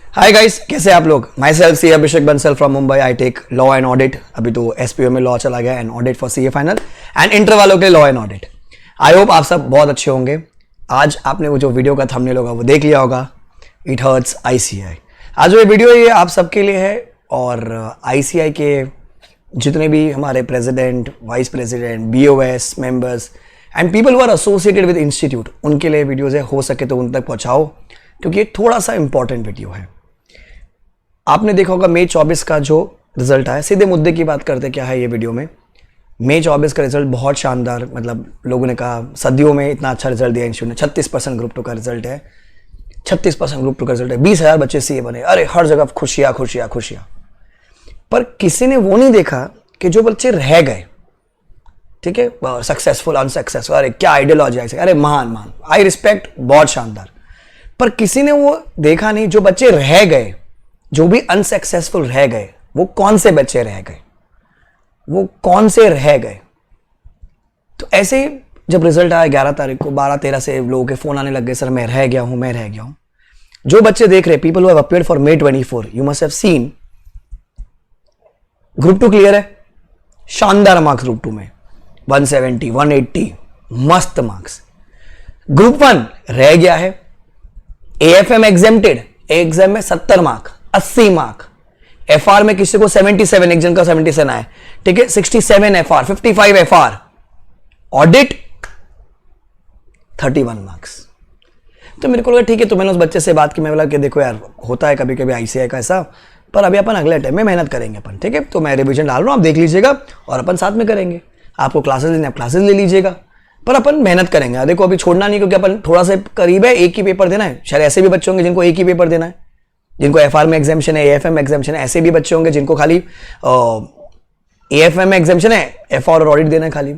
Hi guys, कैसे आप लोग। Myself C Abhishek Bansal from Mumbai. I take law and audit. अभी तो एसपीओ में लॉ चला गया and audit for CA final and inter वालों के लिए law and audit. I hope आप सब बहुत अच्छे होंगे। आज आपने वो जो वीडियो का थंबनेल होगा वो देख लिया होगा, इट हर्ट्स आईसीआई। आज वो वीडियो ये आप सबके लिए है और आईसीआई के जितने भी हमारे president, vice president, BOS members and people who are associated with institute, उनके लिए वीडियोज है। हो सके तो उन तक पहुंचाओ क्योंकि ये थोड़ा सा इंपॉर्टेंट वीडियो है। आपने देखा होगा मई 24 का जो रिजल्ट आया, सीधे मुद्दे की बात करते क्या है ये वीडियो में। मई 24 का रिजल्ट बहुत शानदार, मतलब लोगों ने कहा सदियों में इतना अच्छा रिजल्ट दिया इंस्टीट्यूट ने। 36% ग्रुप 2 का रिजल्ट है, 36% ग्रुप 2 का रिजल्ट है। 20,000 बच्चे सीए बने। अरे हर जगह खुशियां खुशियां खुशियां। पर किसी ने वो नहीं देखा कि जो बच्चे रह गए, ठीक है, सक्सेसफुल अनसक्सेसफुल, अरे क्या आइडियोलॉजी है, अरे महान महान, आई रिस्पेक्ट, बहुत शानदार। पर किसी ने वो देखा नहीं जो बच्चे रह गए, जो भी अनसक्सेसफुल रह गए, वो कौन से बच्चे रह गए, वो कौन से रह गए। तो ऐसे ही जब रिजल्ट आया 11 तारीख को, 12-13 से लोगों के फोन आने लग गए, सर मैं रह गया हूं, मैं रह गया हूं। जो बच्चे देख रहे, people who have appeared for May 24, you must have seen group 2 clear है, शानदार मार्क्स ग्रुप 2 में 170, 180, मस्त मार्क्स। ग्रुप 1 रह गया है, एएफएम एग्जेम्प्टेड, एग्जाम में 70 मार्क, 80 मार्क। एफआर में किसी को 77, एक जन का 77 आया, ठीक है, 67 एफआर, 55 एफआर। Audit 31 marks. तो मेरे को लगा ठीक है, तो मैंने उस बच्चे से बात की, मैं बोला कि देखो यार, होता है कभी कभी आईसीआई का ऐसा, पर अभी अपन अगले टाइम में मेहनत करेंगे अपन, ठीक है। तो मैं रिवीजन डाल रहा हूं, आप देख लीजिएगा और अपन साथ में करेंगे। आपको क्लासेस लेने, आप क्लासेस ले लीजिएगा, पर अपन मेहनत करेंगे। देखो अभी छोड़ना नहीं, क्योंकि अपन थोड़ा सा करीब है, एक ही पेपर देना है। शायद ऐसे भी बच्चे होंगे जिनको एक ही पेपर देना है, जिनको एफआर में एग्जामिशन है, एएफएम एग्जामिशन है। ऐसे भी बच्चे होंगे जिनको खाली एएफएम में एग्जामिशन है, एफआर और ऑडिट देना है खाली।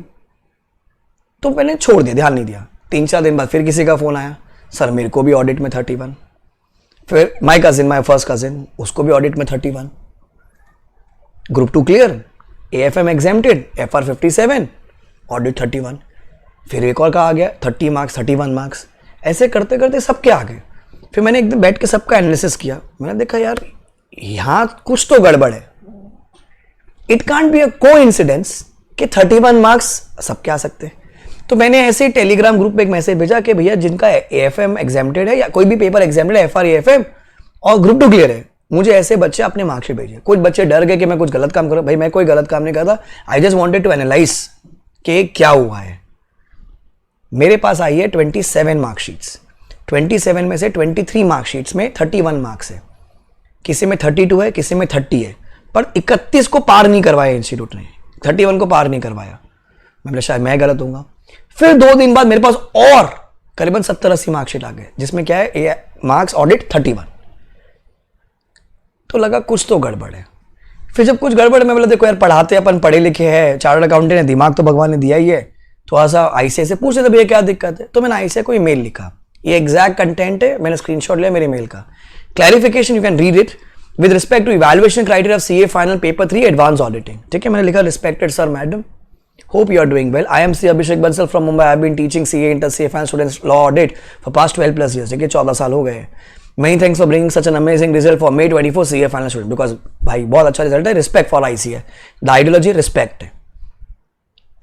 तो मैंने छोड़ दिया, ध्यान नहीं दिया। 3-4 दिन बाद फिर किसी का फोन आया, सर मेरे को भी ऑडिट में 31। फिर my cousin, my first cousin, उसको भी ऑडिट में 31। Group 2 clear, AFM exempted, FR 57, audit 31। फिर एक और का आ गया 30 मार्क्स, 31 मार्क्स। ऐसे करते करते सबके आ गए। फिर मैंने एक दिन बैठ के सबका एनालिसिस किया। मैंने देखा यार यहां कुछ तो गड़बड़ है। It can't be a coincidence कि 31 मार्क्स सबके आ सकते हैं। तो मैंने ऐसे ही टेलीग्राम ग्रुप पे एक मैसेज भेजा कि भैया जिनका एएफएम एग्जाम्प्टेड है या कोई भी पेपर एग्जाम्प्टेड है, एफआर एएफएम और ग्रुप 2 क्लियर है, मुझे ऐसे बच्चे अपने मार्क्स भेजिए। कुछ बच्चे डर गए कि मैं कुछ गलत काम करूं। भाई मैं कोई गलत काम नहीं करता, I just wanted to analyse कि क्या हुआ है। मेरे पास आई है 27 मार्कशीट्स। 27 में से 23 मार्कशीट्स में 31 मार्क्स है, किसी में 32 है, किसी में 30 है, पर 31 को पार नहीं करवाया इंस्टीट्यूट ने, 31 को पार नहीं करवाया। मैं बोला शायद मैं गलत हूंगा। फिर 2 दिन बाद मेरे पास और करीबन 70-80 मार्कशीट आ गए, जिसमें क्या है, मार्क्स ऑडिट 31। तो लगा कुछ तो गड़बड़ है। फिर जब कुछ गड़बड़, मैं बोला देखो यार, पढ़ाते अपन, पढ़े लिखे हैं, चार्टर्ड अकाउंटेंट है, दिमाग तो भगवान ने दिया ही है। थोड़ा सा आईसीआई से पूछे थे भैया क्या दिक्कत है, तो मैंने आईसीआई को ईमेल लिखा। ये एग्जैक्ट कंटेंट है, मैंने स्क्रीनशॉट लिया मेरे मेल का। Clarification you can read it with respect to evaluation criteria of CA final paper 3 advance auditing, ठीक है। मैंने लिखा respected sir madam, hope you are doing well. I am C Abhishek Bansal from Mumbai. I have been teaching CA inter CA final students law audit for past 12+ years, ठीक है, 14 साल हो गए। Many thanks for bringing such an amazing result for May 24 CA final student, because भाई बहुत अच्छा result है, respect for ICI, the ideology respect है।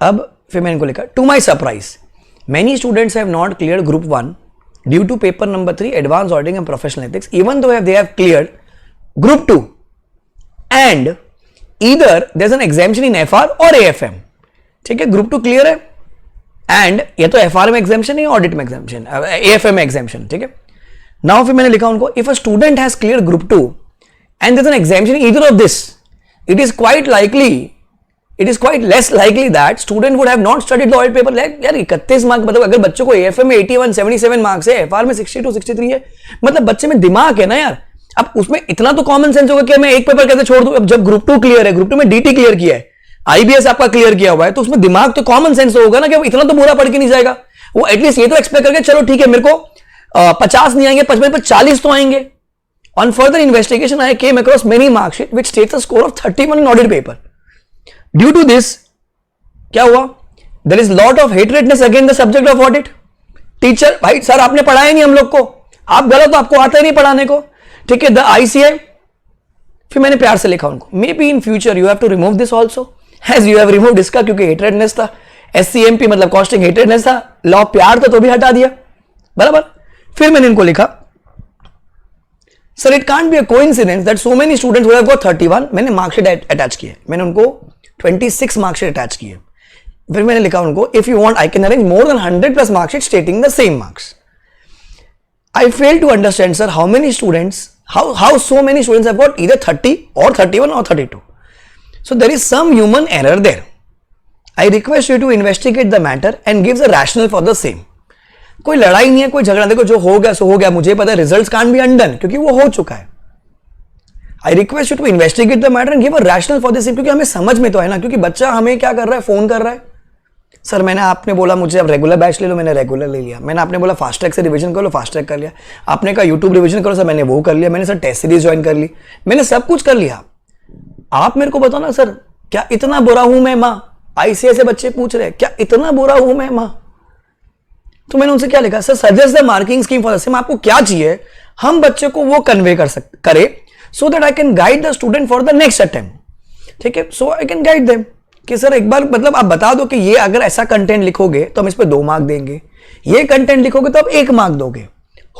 अब फिर मैंने इनको लिखा, to my surprise many students have not cleared group 1 due to paper number 3 advanced auditing and professional ethics, even though they have cleared group 2 and either there's an exemption in FR or AFM, ठीक है। Group 2 clear है and ये तो FR में exemption है, audit में exemption, AFM में exemption, ठीक है। नाउ फिर मैंने लिखा उनको, if a student has clear group 2 and there is an exemption in either of this, it is quite likely, it is quite less likely that student would have not studied the audit paper. यार 31 mark, मतलब अगर बच्चों को AFM में 81, 77 marks है, FR में 62, 63 है, मतलब बच्चे में दिमाग है ना यार। अब उसमें इतना तो कॉमन सेंस होगा कि मैं एक पेपर कैसे छोड़ दूं। अब जब ग्रुप 2 क्लियर है, ग्रुप 2 में डीटी क्लियर किया है, आईबीएस आपका क्लियर किया हुआ है, तो उसमें दिमाग तो कॉमन सेंस होगा ना कि इतना तो बुरा पढ़ के नहीं जाएगा। वो एटलीस्ट ये तो एक्सपेक्ट करके चलो ठीक है, मेरे को 50 नहीं आएंगे, 55 पर 40 तो आएंगे। On further investigation I came across many marksheet which states a score of 31 in audit paper. Due to this क्या हुआ, there is lot of hatredness against the subject of audit. Teacher, भाई सर आपने पढ़ाया नहीं हम लोग को, आप गलत, आपको आता ही नहीं पढ़ाने को। ठीक है, द ICI, फिर मैंने प्यार से लिखा उनको, may be in future you have to remove this also as you have remove इसका, क्योंकि हेटेडनेस था, SCMP मतलब कॉस्टिंग हेटेडनेस था, लॉ प्यार था तो भी हटा दिया, बराबर। फिर मैंने इनको लिखा, sir it can't be a coincidence that so many students would have got 31, मैंने मार्कशीट अटैच किए, मैंने उनको 26 मार्कशीट अटैच किए। फिर मैंने लिखा उनको, if you want I can arrange more than 100+ marksheet stating the same marks. I fail to understand sir how many students, how so many students have got either 30 or 31 or 32. So there is some human error there. I request you to investigate the matter and give the rationale for the same. कोई लड़ाई नहीं है, कोई झगड़ा, देखो जो हो गया सो हो गया, मुझे पता है रिजल्ट्स कांट बी अनडन, क्योंकि वो हो चुका है। I request you to investigate the matter and give a rationale for the same, क्योंकि हमें समझ में तो है ना, क्योंकि बच्चा हमें क्या कर रहा है, फोन कर रहा है, सर मैंने, आपने बोला मुझे अब रेगुलर बैच ले लो, मैंने रेगुलर ले लिया, मैंने, आपने बोला फास्ट ट्रैक से रिवीजन कर लो, फास्ट ट्रैक कर लिया, आपने कहा यूट्यूब रिवीजन करो, सर मैंने वो कर लिया, मैंने सर टेस्ट सीरीज ज्वाइन कर ली, मैंने सब कुछ कर लिया। आप मेरे को बताओ ना सर, क्या इतना बुरा हूं मैं मां? ICI से बच्चे पूछ रहे हैं क्या इतना बुरा हूं मैं मां? तो मैंने उनसे क्या लिखा, sir suggest the marking scheme for the same, आपको क्या चाहिए हम बच्चे को वो कन्वे करे, so that I can guide the student for the next attempt. ठीक है, सो आई कैन गाइड देम कि सर एक बार मतलब आप बता दो कि ये अगर ऐसा कंटेंट लिखोगे तो हम इस पे 2 मार्क देंगे, ये कंटेंट लिखोगे तो आप 1 मार्क दोगे,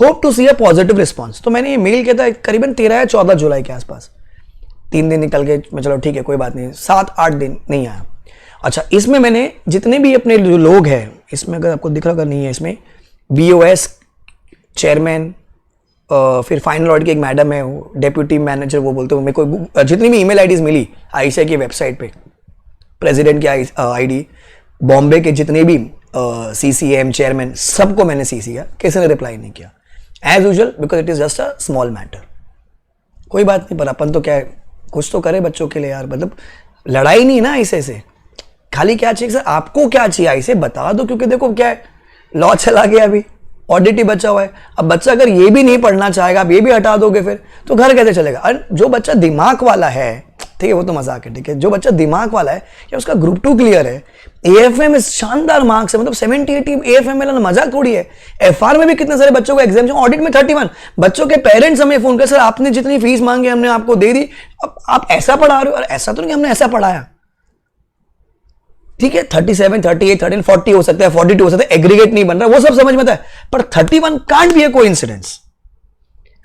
hope to see a positive response. तो मैंने ये मेल किया था करीबन 13 या 14 जुलाई के आसपास, 3 दिन निकल गए, चलो ठीक है कोई बात नहीं, 7-8 दिन नहीं आया। अच्छा, इसमें मैंने जितने भी अपने जो लोग हैं, इसमें अगर आपको दिख रहा अगर नहीं है, इसमें BOS चेयरमैन, फिर फाइनल ऑडिट की एक मैडम है, वो डेप्यूटी मैनेजर वो बोलते हैं, मेरे को जितनी भी ईमेल आईडीज मिली ICI की वेबसाइट पे, प्रेसिडेंट की ID, बॉम्बे के जितने भी CCM चेयरमैन, सबको मैंने CC किया, किसी ने रिप्लाई नहीं किया as usual, because it is just a small matter. कोई बात नहीं, पर अपन तो क्या है, कुछ तो करे बच्चों के लिए यार, मतलब लड़ाई नहीं ना ICI से, खाली क्या चाहिए सर, आपको क्या चाहिए ICI बता दो, क्योंकि देखो क्या है, लॉ चला गया, अभी ऑडिट ही बचा हुआ है। अब बच्चा अगर ये भी नहीं पढ़ना चाहेगा, आप ये भी हटा दोगे फिर तो घर कैसे चलेगा? और जो बच्चा दिमाग वाला है, ठीक है वो तो मजाक है, ठीक है, जो बच्चा दिमाग वाला है या उसका ग्रुप 2 क्लियर है, AFM में शानदार मार्क्स है, मतलब 70-80 AFM में मजाक थोड़ी है। FR में भी कितने सारे बच्चों को एग्जाम, ऑडिट में 31 बच्चों के पेरेंट्स हमें फोन कर, सर आपने जितनी फीस मांगी हमने आपको दे दी, अब आप ऐसा पढ़ा रहे हो, और ऐसा तो नहीं हमने ऐसा पढ़ाया, ठीक है 37, 38, 13, 40 हो सकता है, 42 हो सकता है, एग्रीगेट नहीं बन रहा, वो सब समझ में आता है, पर 31 कांट बी अ कोइंसिडेंस।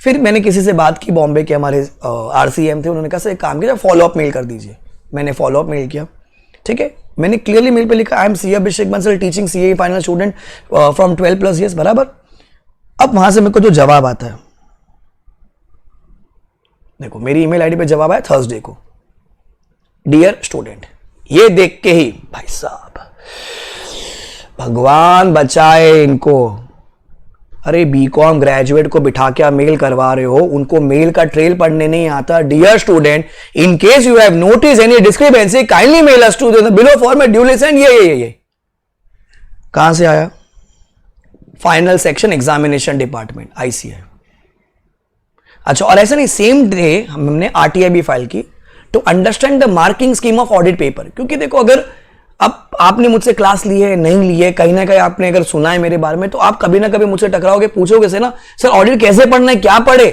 फिर मैंने किसी से बात की, बॉम्बे के हमारे RCM थे, उन्होंने कहा सर एक काम कीजिए फॉलोअप मेल कर दीजिए, मैंने फॉलोअप मेल किया, ठीक है, मैंने क्लियरली मेल पे लिखा, I am CA Abhishek Bansal teaching CA final student from 12+ years, बराबर। अब वहां से मेरे को जो जवाब आता है, देखो मेरी ईमेल आईडी पे जवाब आया थर्सडे को, डियर स्टूडेंट, ये देख के ही भाई साहब भगवान बचाए इनको, अरे BCom ग्रेजुएट को बिठा के आप मेल करवा रहे हो, उनको मेल का ट्रेल पढ़ने नहीं आता। Dear student, in case you have notice any discrepancy kindly mail us to the below format duly send, ये कहां से आया? Final section examination department ICI। अच्छा, और ऐसा नहीं, सेम डे हमने RTI भी फाइल की to understand the marking scheme of audit paper, क्योंकि देखो अगर अब आपने मुझसे क्लास ली है नहीं ली है, कहीं ना कहीं आपने अगर सुना है मेरे बारे में, तो आप कभी ना कभी मुझसे टकराओगे, पूछोगे से ना सर ऑडिट कैसे पढ़ना है, क्या पढ़े,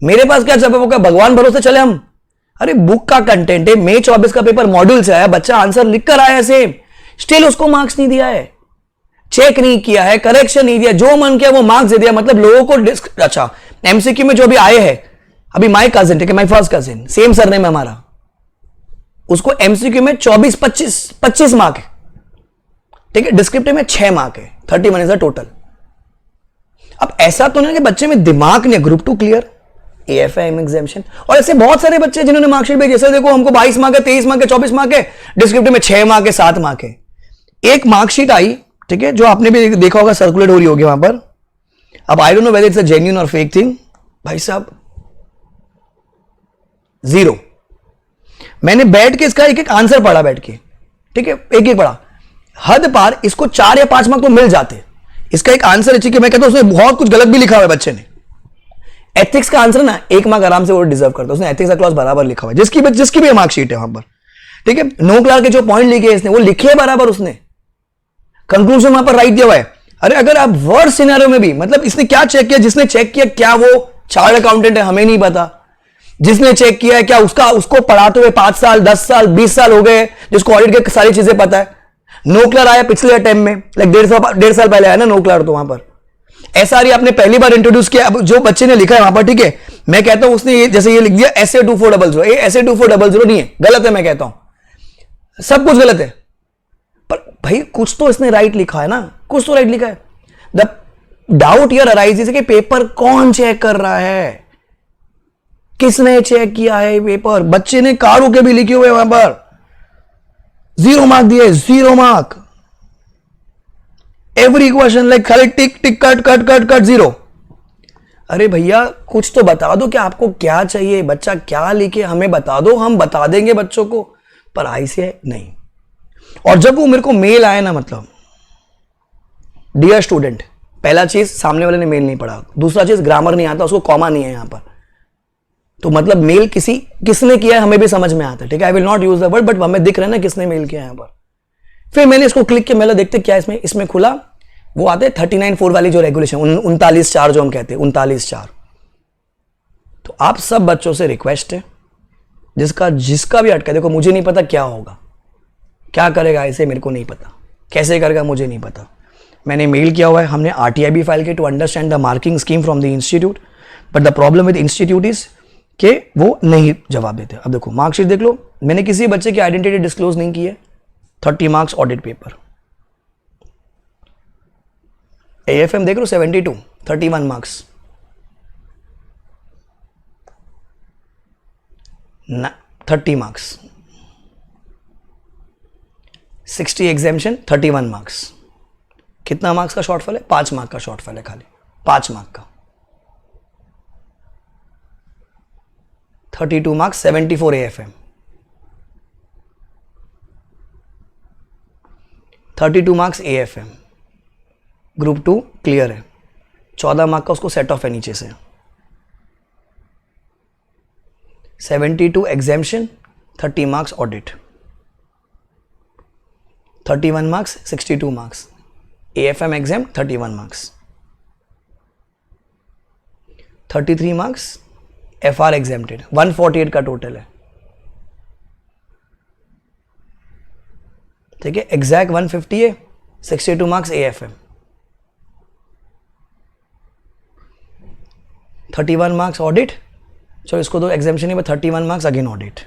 मेरे पास क्या जवाब होगा, भगवान भरोसे चले हम। अरे बुक का कंटेंट है, मई 24 का पेपर मॉड्यूल से आया, बच्चा आंसर लिख कर आया सेम, स्टिल उसको मार्क्स नहीं दिया है, चेक नहीं किया है, करेक्शन नहीं दिया, जो मन किया वो मार्क्स दे दिया। मतलब लोगों को अच्छा MCQ में जो भी आए हैं, अभी माई कजिन, ठीक है, my first cousin, same surname है हमारा, उसको MCQ में 25 मार्क है, ठीक है, डिस्क्रिप्टिव में 6 मार्क है, 31 इज द टोटल। अब ऐसा तो नहीं कि बच्चे में दिमाग नहीं, ग्रुप 2 क्लियर, AFM एग्जामिनेशन, और ऐसे बहुत सारे बच्चे जिन्होंने मार्कशीट भेजी, जैसे देखो हमको 22 मार्क है, 23 मार्क है, 24 मार्क है, डिस्क्रिप्टिव में 6 मार्क है, 7 मार्क है। एक मार्कशीट आई, ठीक है, जो आपने भी देखा होगा, सर्कुलेट हो रही होगी वहां पर। अब I don't know whether it's a genuine और फेक थिंग, भाई साहब 0। मैंने बैठ के इसका एक एक आंसर पढ़ा बैठ के, ठीक है, एक एक पढ़ा, हद पार इसको 4 या 5 मार्क तो मिल जाते। इसका एक आंसर है, मैं कहता हूं उसने बहुत कुछ गलत भी लिखा हुआ है बच्चे ने। एथिक्स का आंसर ना 1 मार्क आराम से वो डिजर्व करता है, उसने एथिक्स का क्लॉज बराबर लिखा हुआ है, जिसकी भी मार्कशीट है वहां पर, ठीक है। 9 क्लास के जो पॉइंट लिखे इसने वो लिखे बराबर, उसने कंक्लूजन वहां पर राइट दिया हुआ है। अरे अगर आप वर्ड सिनेरियो में भी, मतलब इसने क्या चेक किया, जिसने चेक किया क्या वो चार्टर्ड अकाउंटेंट है, हमें नहीं पता। जिसने चेक किया है क्या उसको पढ़ाते हुए 5 साल 10 साल 20 साल हो गए, जिसको ऑडिट की सारी चीजें पता है। नोक्लर आया पिछले अटेम्प्ट में, लाइक 1.5 साल पहले आया ना नोक्लर, तो वहां पर एसआरई आपने पहली बार इंट्रोड्यूस किया। अब जो बच्चे ने लिखा है वहां पर, ठीक है, मैं कहता हूं उसने जैसे ये लिख दिया SA2400, ये SA2400 नहीं है, गलत है। मैं कहता हूं सब कुछ गलत है, पर भाई कुछ तो इसने राइट लिखा है ना, कुछ तो राइट लिखा है। द डाउट हियर अराइजेस कि पेपर कौन चेक कर रहा है, किसने चेक किया है पेपर। बच्चे ने कार होके भी लिखे हुए वहां पर, 0 मार्क दिए, 0 मार्क। एवरी क्वेश्चन लाइक खाली टिक टिक कट कट कट कट 0। अरे भैया कुछ तो बता दो कि आपको क्या चाहिए, बच्चा क्या लिखे हमें बता दो, हम बता देंगे बच्चों को, पर ऐसे नहीं। और जब वो मेरे को मेल आए ना, मतलब डियर स्टूडेंट, पहला चीज सामने वाले ने मेल नहीं पढ़ा, दूसरा चीज ग्रामर नहीं आता, उसको कॉमा नहीं है यहां पर, तो मतलब मेल किसने किया है हमें भी समझ में आता है, ठीक है। I will not use the word, but हमें दिख रहा है ना किसने मेल किया यहां पर। फिर मैंने इसको क्लिक किया, मेला देखते क्या इसमें खुला, वो आते 39(4) वाली जो रेगुलेशन, 39(4) जो हम कहते हैं, 39(4). तो आप सब बच्चों से रिक्वेस्ट है, जिसका भी अटका, देखो मुझे नहीं पता क्या होगा, क्या करेगा ऐसे मेरे को नहीं पता, कैसे करेगा मुझे नहीं पता। मैंने मेल किया हुआ है, हमने RTI भी फाइल की to understand the marking scheme from the institute, but the problem with institute is कि वो नहीं जवाब देते। अब देखो मार्कशीट देख लो, मैंने किसी बच्चे की आइडेंटिटी डिस्क्लोज नहीं की है। 30 मार्क्स ऑडिट पेपर। AFM देख लो 72, 31 मार्क्स। 30 मार्क्स। 60 exemption, 31 marks. कितना मार्क्स का शॉर्टफॉल है? 5 मार्क का शॉर्टफॉल है, खाली 5 मार्क का। 32 marks, 74 AFM। 32 marks AFM, group 2 clear है। 14 मार्क का उसको सेट ऑफ है नीचे से। 72 exemption, 30 marks audit. 31 marks, 62 marks. AFM exam 31 marks. 33 marks FR exempted, 148 का टोटल है, ठीक है। एग्जैक्ट 150 है, 62 मार्क्स AFM। 31 मार्क्स ऑडिट, चलो इसको दो एग्जामिशन ही, 31 marks again audit.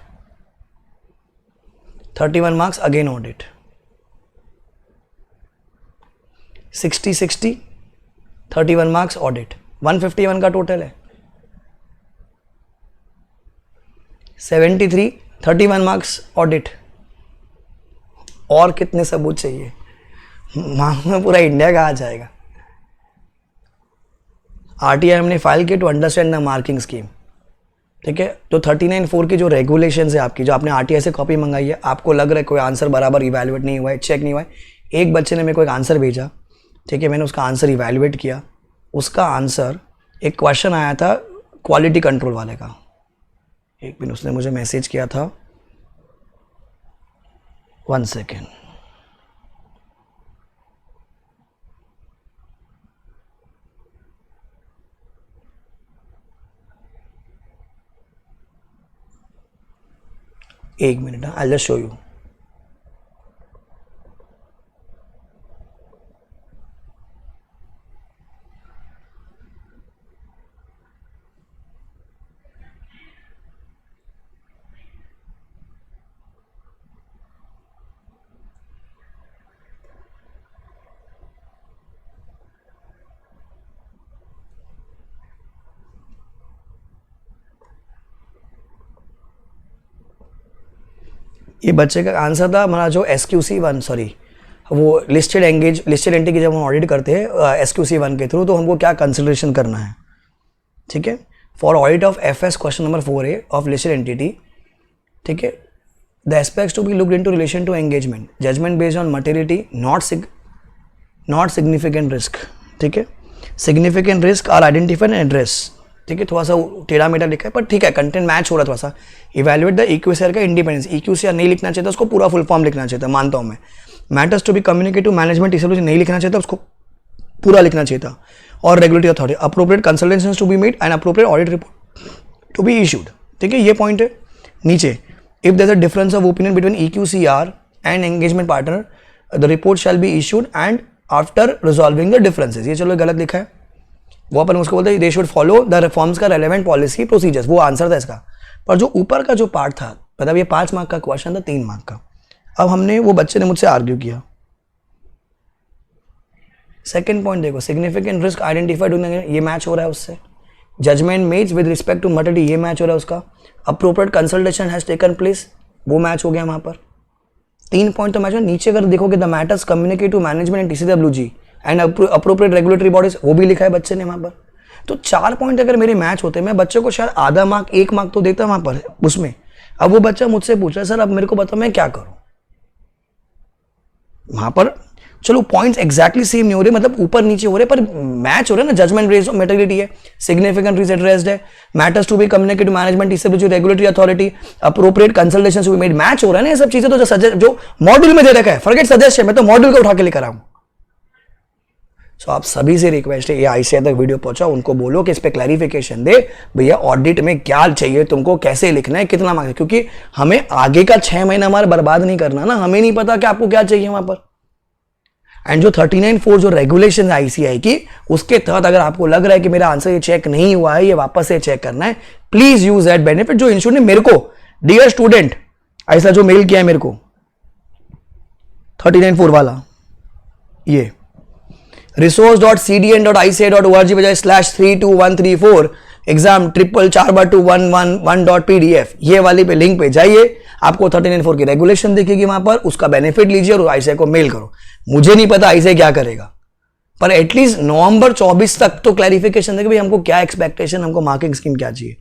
31 marks again audit. 60 31 marks audit, 151 का टोटल है। 73 31 मार्क्स ऑडिट। और कितने सबूत चाहिए? मांग में पूरा इंडिया का आ जाएगा। RTI हमने फाइल की to understand the marking scheme, ठीक है। तो 39(4) की जो रेगुलेशन है आपकी, जो आपने RTI से कॉपी मंगाई है, आपको लग रहा है कोई आंसर बराबर इवैल्यूएट नहीं हुआ है, चेक नहीं हुआ है। एक बच्चे ने मेरे को एक आंसर भेजा, ठीक है, मैंने उसका आंसर इवैल्यूएट किया। उसका आंसर, एक क्वेश्चन आया था क्वालिटी कंट्रोल वाले का, एक मिनट, उसने मुझे मैसेज किया था, 1 सेकेंड। एक minute, I just show you. ये बच्चे का आंसर था हमारा जो SQC1, सॉरी, वो लिस्टेड एंटिटी की जब हम ऑडिट करते हैं SQC1 के थ्रू, तो हमको क्या कंसिडरेशन करना है, ठीक है। For audit of FS question number 4A of listed entity, ठीक है, the aspects to be looked into relation to engagement, judgement based on materiality, not significant risk, ठीक है। Significant risk are identified and address, ठीक है। थोड़ा सा टेढ़ा मेढ़ा लिखा है, पर ठीक है, कंटेंट मैच हो रहा है थोड़ा सा। इवैल्यूएट द EQCR का इंडिपेंडेंस, EQCR नहीं लिखना चाहिए था, उसको पूरा फुल फॉर्म लिखना चाहिए था, मानता हूँ मैं। Matters to be communicate to management, इसे नहीं लिखना चाहिए था, उसको पूरा लिखना चाहिए था। और regulatory authority, appropriate consultations to be made and appropriate audit report to be issued. ठीक है, ये पॉइंट है। नीचे if there is a difference of opinion between EQCR and engagement partner the report shall be issued and after resolving the differences. ये चलो गलत लिखा है, वो अपन उसको बोलते हैं they should follow the reforms का रेलेवेंट पॉलिसी प्रोसीजर्स, वो आंसर था इसका। पर जो ऊपर का जो पार्ट था, मतलब ये 5 मार्क का क्वेश्चन था 3 मार्क का। अब हमने, वो बच्चे ने मुझसे आर्ग्यू किया, सेकंड पॉइंट देखो, सिग्निफिकेंट रिस्क आइडेंटिफाइड, ये मैच हो रहा है उससे। Judgement made with respect to murder, ये मैच हो रहा है उसका। Appropriate consultation has taken place, वो मैच हो गया वहां पर। 3 पॉइंट तो मैच है। नीचे अगर देखोगे the matters communicate to management and TCWG and appropriate regulatory bodies, वो भी लिखा है बच्चे ने वहां पर। तो 4 पॉइंट अगर मेरे मैच होते, मैं बच्चे को शायद आधा मार्क 1 मार्क तो देता वहां पर उसमें। अब वो बच्चा मुझसे पूछ रहा है सर अब मेरे को बताओ मैं क्या करूं। वहां पर चलो पॉइंट्स एग्जैक्टली सेम नहीं हो रहे, मतलब ऊपर नीचे हो रहे, पर मैच हो रहे ना। जजमेंट रेज ऑफ मेटेरियलिटी है, सिग्निफिकेंट रीज एड्रेस्ड है, matters to be communicate to management TCWG regulatory authority, appropriate consultations to be made, match हो रहा है ना ये सब चीजें। तो जो मॉड्यूल में दे रखा है, फॉरगेट सजेस्ट है, मैं तो मॉड्यूल को उठा के लेकर आऊं। सो आप सभी से रिक्वेस्ट है, ये ICAI तक वीडियो पहुंचा, उनको बोलो कि इस पे क्लैरिफिकेशन दे, भैया ऑडिट में क्या चाहिए तुमको, कैसे लिखना है, कितना मार्क्स, क्योंकि हमें आगे का 6 महीना हमारा बर्बाद नहीं करना ना। हमें नहीं पता कि आपको क्या चाहिए वहां पर। एंड जो 39(4) जो रेगुलेशन है ICAI की, उसके तहत अगर आपको लग रहा है कि मेरा आंसर ये चेक नहीं हुआ है, ये वापस से चेक करना है, प्लीज यूज दैट बेनिफिट। जो इंस्टीट्यूट ने मेरे को, डियर स्टूडेंट, ऐसा जो मेल किया है मेरे को 39(4) वाला, ये resource.cdn.ica.org बजाय /32134 एग्जाम 44211.pdf, ये वाली पे लिंक पे जाइए, आपको 39(4) की रेगुलेशन दिखेगी वहां पर, उसका बेनिफिट लीजिए और ICAI को मेल करो। मुझे नहीं पता ICAI क्या करेगा, पर एटलीस्ट नवंबर 24 तक तो क्लैरिफिकेशन देगा भाई हमको क्या एक्सपेक्टेशन, हमको मार्किंग स्कीम क्या चाहिए।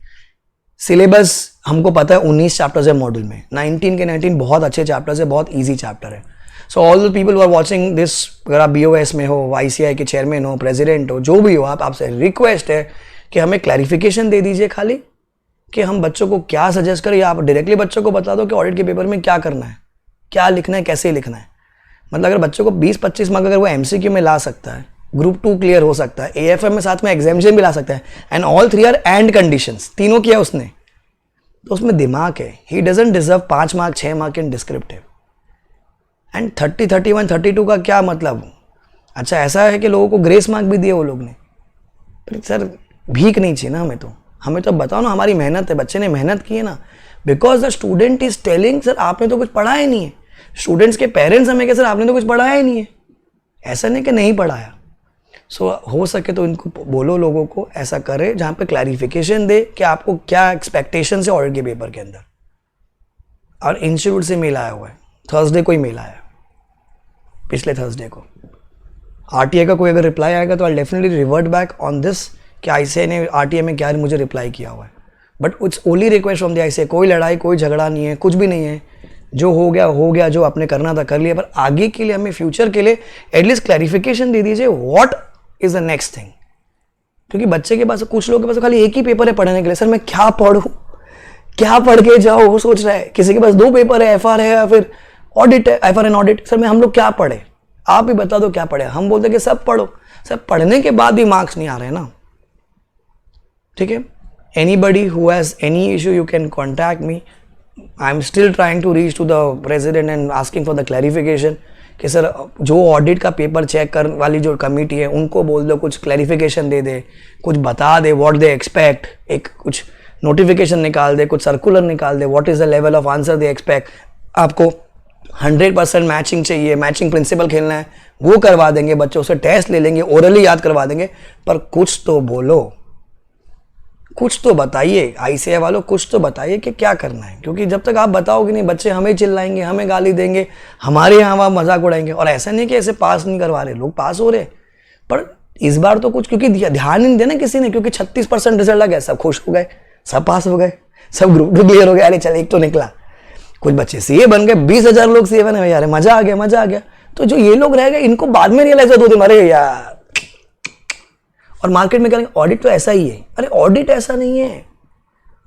सिलेबस हमको पता है 19 चैप्टर्स है मॉड्यूल में, 19 के 19 बहुत अच्छे चैप्टर्स है, बहुत ईजी चैप्टर है। So all the people who are watching this, अगर आप BOS में हो, ICAI के चेयरमैन हो, प्रेसिडेंट हो, जो भी हो, आपसे रिक्वेस्ट है कि हमें क्लैरिफिकेशन दे दीजिए खाली, कि हम बच्चों को क्या सजेस्ट करें, या आप डायरेक्टली बच्चों को बता दो कि ऑडिट के पेपर में क्या करना है, क्या लिखना है, कैसे लिखना है। मतलब अगर बच्चों को 20-25 मार्क अगर वो MCQ में ला सकता है, ग्रुप 2 क्लियर हो सकता है, AFM में साथ में एग्जामिनेशन भी ला सकता है, and all 3 are and conditions, तीनों किया उसने, तो उसमें दिमाग है। ही doesn't deserve 5 mark 6 mark in descriptive. And 30, 31, 32 का क्या मतलब। अच्छा ऐसा है कि लोगों को ग्रेस मार्क भी दिए वो लोग ने, पर सर भीख नहीं चाहिए ना हमें तो बताओ ना, हमारी मेहनत है, बच्चे ने मेहनत की है ना। Because the student is telling sir आपने तो कुछ पढ़ा ही नहीं है। स्टूडेंट्स के पेरेंट्स हमें कह सर आपने तो कुछ पढ़ाया ही नहीं है, ऐसा नहीं कि नहीं पढ़ाया। सो हो सके तो इनको बोलो, लोगों को ऐसा करे जहाँ पे क्लैरिफिकेशन दे कि आपको क्या एक्सपेक्टेशन है ऑडिट के पेपर के अंदर। और इंस्टीट्यूट से मेल आया हुआ है, थर्सडे को ही मेल आया, पिछले थर्सडे को। RTA का कोई अगर रिप्लाई आएगा तो I definitely revert back on this कि ICAI ने RTA में क्या मुझे रिप्लाई किया हुआ है। But it's only request from the ICAI, कोई लड़ाई कोई झगड़ा नहीं है, कुछ भी नहीं है। जो हो गया, जो आपने करना था कर लिया, पर आगे के लिए हमें फ्यूचर के लिए एटलीस्ट क्लैरिफिकेशन दे दीजिए what is the next thing. क्योंकि बच्चे के पास, कुछ लोगों के पास खाली एक ही पेपर है पढ़ने के लिए, सर मैं क्या पढ़ूँ, क्या पढ़ के जाओ, वो सोच रहा है। किसी के पास 2 पेपर है, FR है या फिर ऑडिट है, FR एंड ऑडिट। सर हम लोग क्या पढ़े, आप ही बता दो क्या पढ़े। हम बोलते कि सब पढ़ो, सर पढ़ने के बाद भी मार्क्स नहीं आ रहे ना। ठीक है, anybody who has any issue you can contact me. I am still trying to reach to the president and asking for the clarification कि सर जो ऑडिट का पेपर चेक कर वाली जो कमेटी है उनको बोल दो कुछ क्लैरिफिकेशन दे दे, कुछ बता दे व्हाट दे एक्सपेक्ट, एक कुछ नोटिफिकेशन निकाल दे, कुछ सर्कुलर निकाल दे, what is the level of answer they expect. आपको 100% मैचिंग चाहिए, मैचिंग प्रिंसिपल खेलना है, वो करवा देंगे, बच्चों से टेस्ट ले लेंगे, ओरली याद करवा देंगे। पर कुछ तो बोलो, कुछ तो बताइए ICAI वालों, कुछ तो बताइए कि क्या करना है। क्योंकि जब तक आप बताओगे नहीं, बच्चे हमें चिल्लाएंगे, हमें गाली देंगे, हमारे यहाँ वहाँ मजाक उड़ाएंगे। और ऐसा नहीं कि ऐसे पास नहीं करवा रहे, लोग पास हो रहे, पर इस बार तो कुछ क्योंकि ध्यान नहीं देना किसी ने, क्योंकि 36% रिजल्ट आ गया, सब खुश हो गए, सब पास हो गए, सब ग्रुप 2 क्लियर हो गया। अरे चल एक तो निकला, कुछ बच्चे CA बन गए, 20,000 लोग CA बने, यार मजा आ गया, मजा आ गया। तो जो ये लोग रह गए, इनको बाद में रियलाइज हो 2 दिन, अरे यार। और मार्केट में कहेंगे ऑडिट तो ऐसा ही है। अरे ऑडिट ऐसा नहीं है,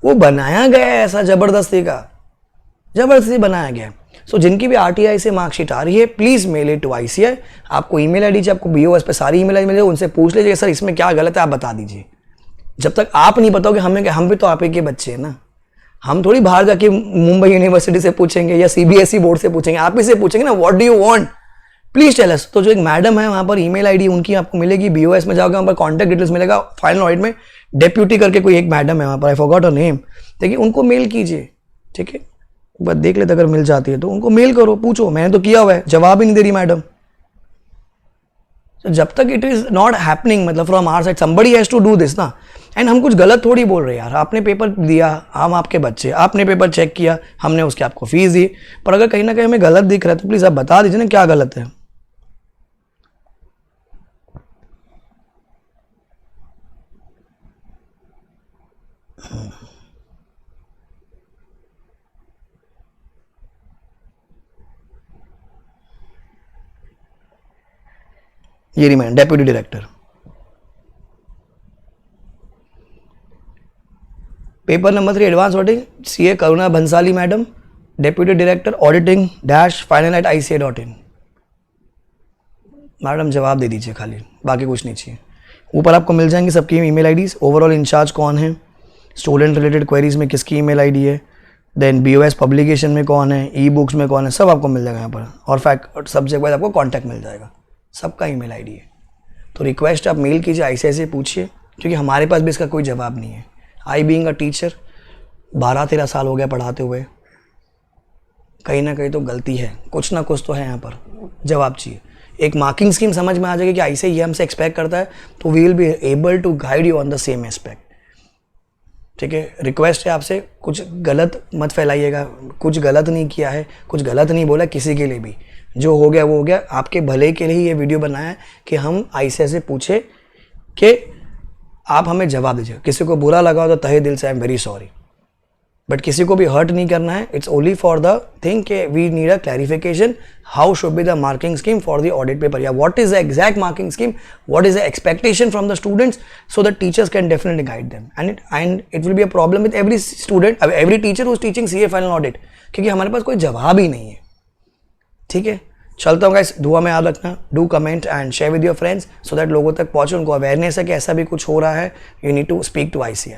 वो बनाया गया है ऐसा, जबरदस्ती बनाया गया है। सो जिनकी भी RTI से मार्कशीट आ रही है please mail it to ICI। आपको ईमेल आईडी चाहिए, आपको BOS पे सारी ईमेल आईडी मिलेगी, उनसे पूछ लीजिए सर इसमें क्या गलत है आप बता दीजिए। जब तक आप नहीं बताओगे हमें क्या, हम भी तो आप ही के बच्चे हैं ना, हम थोड़ी बाहर जाके मुंबई यूनिवर्सिटी से पूछेंगे या CBSE बोर्ड से पूछेंगे, आप ही से पूछेंगे ना what do you want, please tell us. तो जो एक मैडम है वहाँ पर ईमेल आईडी उनकी आपको मिलेगी, BOS में जाओगे वहाँ पर कॉन्टैक्ट डिटेल्स मिलेगा, फाइनल ऑडिट में डेप्यूटी करके कोई एक मैडम है वहाँ पर, आई फॉरगॉट हर नेम, देखिए उनको मेल कीजिए, ठीक है, एक बार देख लेते अगर मिल जाती है तो उनको मेल करो, पूछो, मैंने तो किया हुआ है, जवाब ही नहीं दे रही मैडम। So, जब तक इट इज नॉट हैपनिंग, मतलब from our side somebody has to do this ना, एंड हम कुछ गलत थोड़ी बोल रहे हैं यार, आपने पेपर दिया, हम आपके बच्चे, आपने पेपर चेक किया, हमने उसके आपको फीस दी, पर अगर कहीं ना कहीं हमें गलत दिख रहा है तो प्लीज आप बता दीजिए ना क्या गलत है। ये रही madam deputy director, paper number 3 advance auditing CA Karuna Bhansali madam, deputy director auditing -final@ICI.in। Madam जवाब दे दीजिए खाली, बाकी कुछ नहीं चाहिए। ऊपर आपको मिल जाएंगी सबकी ईमेल आईडीज, ओवरऑल इंचार्ज कौन है, स्टूडेंट रिलेटेड क्वेरीज में किसकी ईमेल आईडी है, देन BOS पब्लिकेशन में कौन है, ई-बुक्स में कौन है, सब आपको मिल जाएगा यहाँ पर, और फैक्ट सब्जेक्ट वाइज आपको कॉन्टैक्ट मिल जाएगा, सबका ईमेल आईडी है। तो रिक्वेस्ट आप मेल कीजिए, ICI से पूछिए, क्योंकि हमारे पास भी इसका कोई जवाब नहीं है। आई बीइंग अ टीचर 12-13 साल हो गया पढ़ाते हुए, कहीं ना कहीं तो गलती है, कुछ ना कुछ तो है यहाँ पर, जवाब चाहिए। एक मार्किंग स्कीम समझ में आ जाएगी कि ICI ये हमसे एक्सपेक्ट करता है, तो we will be able to guide you on the same aspect, ठीक है। रिक्वेस्ट है आपसे, कुछ गलत मत फैलाइएगा, कुछ गलत नहीं किया है, कुछ गलत नहीं बोला किसी के लिए भी, जो हो गया वो हो गया, आपके भले के लिए ये वीडियो बनाया है कि हम ICI से पूछे कि आप हमें जवाब दीजिए। किसी को बुरा लगा हो तो तहे दिल से I am very sorry, but किसी को भी हर्ट नहीं करना है, it's only for the thing के we need a clarification how should be the marking scheme for the audit paper, या what is the exact marking scheme, what is the expectation from the students, so that teachers can definitely guide them, and it will be a problem with every student, every teacher who is teaching CA final audit, क्योंकि हमारे पास कोई जवाब ही नहीं है, ठीक है। चलता हूँ गाइस, दुआ में याद रखना, do comment and share with your friends so that लोगों तक पहुँचे, उनको अवेयरनेस है कि ऐसा भी कुछ हो रहा है, you need to speak to ICI।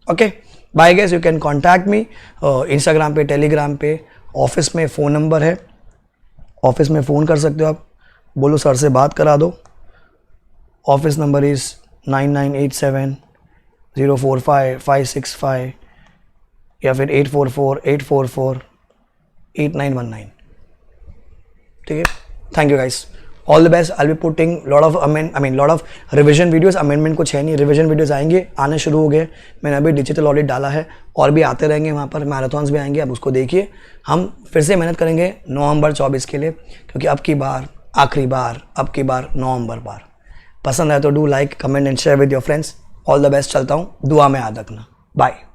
Okay bye guys, you can contact me Instagram पे, टेलीग्राम पे, ऑफिस में फ़ोन नंबर है, ऑफिस में फ़ोन कर सकते हो आप, बोलो सर से बात करा दो, ऑफिस नंबर इज़ 9987-045-565 या फिर 844-844-8919, ठीक है। Thank you guys, all the best. I be putting lot of revision videos, amendment कुछ है नहीं, रिविजन वीडियोस आएंगे, आने शुरू हो गए, मैंने अभी डिजिटल ऑडिट डाला है, और भी आते रहेंगे, वहाँ पर मैराथन्स भी आएंगे, आप उसको देखिए। हम फिर से मेहनत करेंगे नवंबर 24 के लिए, क्योंकि अब की बार आखिरी बार, अब की बार नवंबर बार। पसंद आए तो do like, comment and share with your friends. All the best, चलता हूँ, दुआ में याद रखना, बाय।